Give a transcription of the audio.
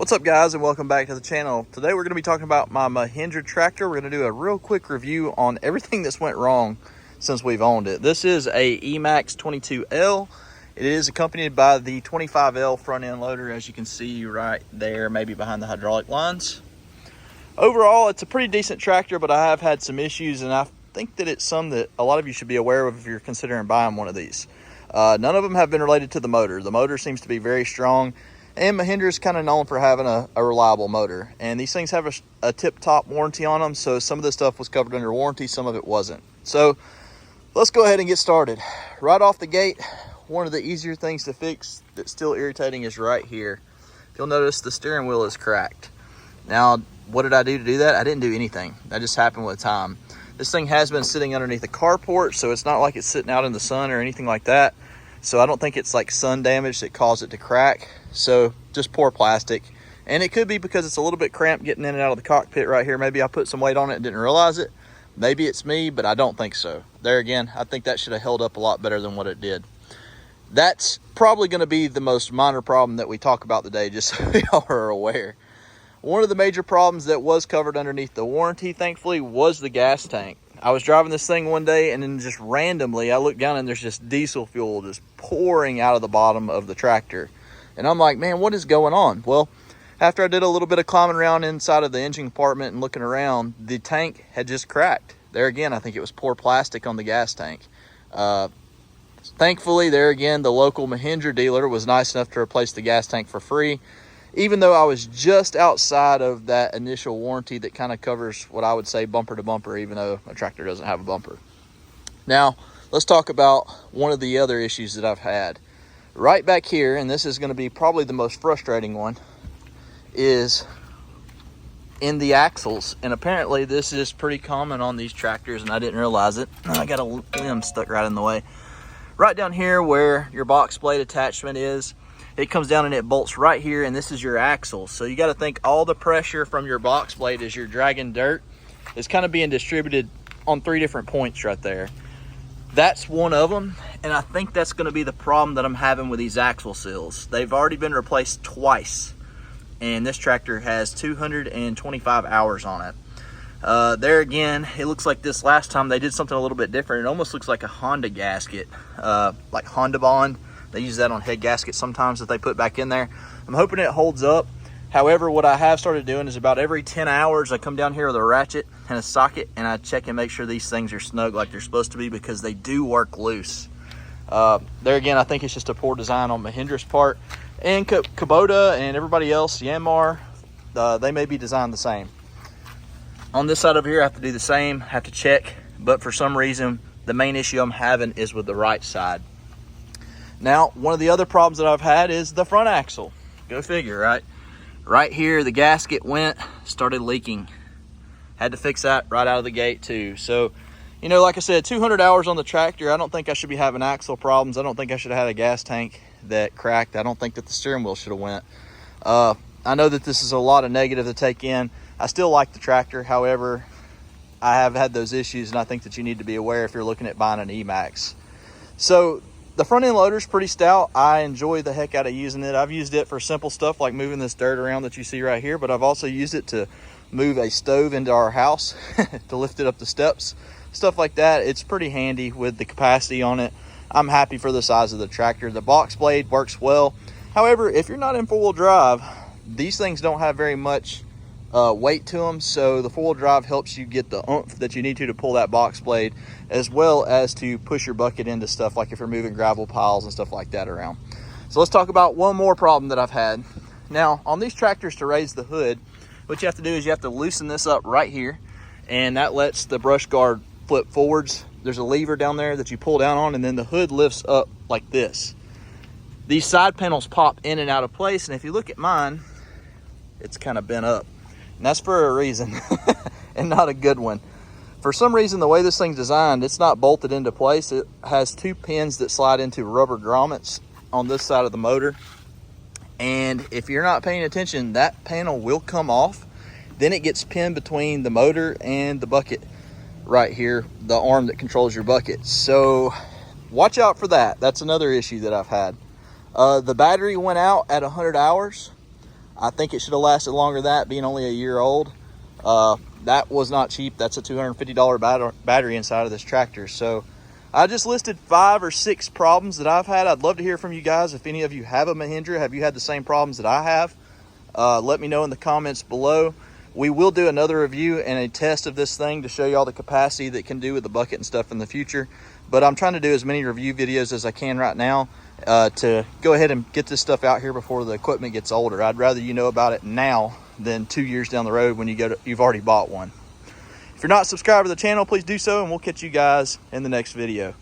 What's up, guys, and welcome back to the channel. Today we're going to be talking about my Mahindra tractor. We're going to do a real quick review on everything that's went wrong since we've owned it. This is a Emax 22L. It is accompanied by the 25L front end loader, as you can see right there, maybe behind the hydraulic lines. Overall, it's a pretty decent tractor, but I have had some issues, and I think that it's some that a lot of you should be aware of if you're considering buying one of these. None of them have been related to the motor. The motor seems to be very strong. And Mahindra is kind of known for having a reliable motor. And these things have a tip-top warranty on them, so some of this stuff was covered under warranty, some of it wasn't. So let's go ahead and get started. Right off the gate, one of the easier things to fix that's still irritating is right here. If you'll notice, the steering wheel is cracked. Now, what did I do to do that? I didn't do anything. That just happened with time. This thing has been sitting underneath the carport, so it's not like it's sitting out in the sun or anything like that. So I don't think it's like sun damage that caused it to crack. So just poor plastic. And it could be because it's a little bit cramped getting in and out of the cockpit right here. Maybe I put some weight on it and didn't realize it. Maybe it's me, but I don't think so. There again, I think that should have held up a lot better than what it did. That's probably going to be the most minor problem that we talk about today, just so y'all are aware. One of the major problems that was covered underneath the warranty, thankfully, was the gas tank. I was driving this thing one day, and then just randomly I looked down and there's just diesel fuel just pouring out of the bottom of the tractor. And I'm like, man, what is going on? Well, after I did a little bit of climbing around inside of the engine compartment and looking around, the tank had just cracked. There again, I think it was poor plastic on the gas tank. Thankfully, there again, the local Mahindra dealer was nice enough to replace the gas tank for free, even though I was just outside of that initial warranty that kind of covers what I would say bumper to bumper, even though a tractor doesn't have a bumper. Now, let's talk about one of the other issues that I've had. Right back here, and this is going to be probably the most frustrating one, is in the axles. And apparently this is pretty common on these tractors, and I didn't realize it. I got a limb stuck right in the way. Right down here where your box blade attachment is, it comes down and it bolts right here, and this is your axle. So you got to think all the pressure from your box blade as you're dragging dirt is kind of being distributed on 3 different points right there. That's one of them, and I think that's going to be the problem that I'm having with these axle seals. They've already been replaced twice, and this tractor has 225 hours on it. There again, it looks like this last time they did something a little bit different. It almost looks like a Honda gasket, like Honda Bond. They use that on head gaskets sometimes that they put back in there. I'm hoping it holds up. However, what I have started doing is about every 10 hours, I come down here with a ratchet and a socket, and I check and make sure these things are snug like they're supposed to be, because they do work loose. There again, I think it's just a poor design on Mahindra's part. And Kubota and everybody else, Yanmar, they may be designed the same. On this side over here, I have to do the same, have to check. But for some reason, the main issue I'm having is with the right side. Now, one of the other problems that I've had is the front axle. Go figure, right? Right here, the gasket started leaking. Had to fix that right out of the gate too. So, you know, like I said, 200 hours on the tractor. I don't think I should be having axle problems. I don't think I should have had a gas tank that cracked. I don't think that the steering wheel should have went. I know that this is a lot of negative to take in. I still like the tractor. However, I have had those issues, and I think that you need to be aware if you're looking at buying an Emax. So, the front end loader is pretty stout. I enjoy the heck out of using it. I've used it for simple stuff like moving this dirt around that you see right here, but I've also used it to move a stove into our house to lift it up the steps, stuff like that. It's pretty handy with the capacity on it. I'm happy for the size of the tractor. The box blade works well. However, if you're not in four-wheel drive, these things don't have very much weight to them, so the four-wheel drive helps you get the oomph that you need to pull that box blade, as well as to push your bucket into stuff like if you're moving gravel piles and stuff like that around. So let's talk about one more problem that I've had. Now, on these tractors, to raise the hood, what you have to do is you have to loosen this up right here, and that lets the brush guard flip forwards. There's a lever down there that you pull down on, and then the hood lifts up like this. These side panels pop in and out of place, and if you look at mine, it's kind of bent up. And that's for a reason, and not a good one. For some reason, the way this thing's designed, it's not bolted into place. It has 2 pins that slide into rubber grommets on this side of the motor. And if you're not paying attention, that panel will come off. Then it gets pinned between the motor and the bucket right here, the arm that controls your bucket. So watch out for that. That's another issue that I've had. The battery went out at 100 hours. I think it should have lasted longer than that, being only a year old. That was not cheap. That's a $250 battery inside of this tractor. So I just listed 5 or 6 problems that I've had. I'd love to hear from you guys. If any of you have a Mahindra, have you had the same problems that I have? Let me know in the comments below. We will do another review and a test of this thing to show you all the capacity that it can do with the bucket and stuff in the future. But I'm trying to do as many review videos as I can right now to go ahead and get this stuff out here before the equipment gets older. I'd rather you know about it now than 2 years down the road when you've already bought one. If you're not subscribed to the channel, please do so, and we'll catch you guys in the next video.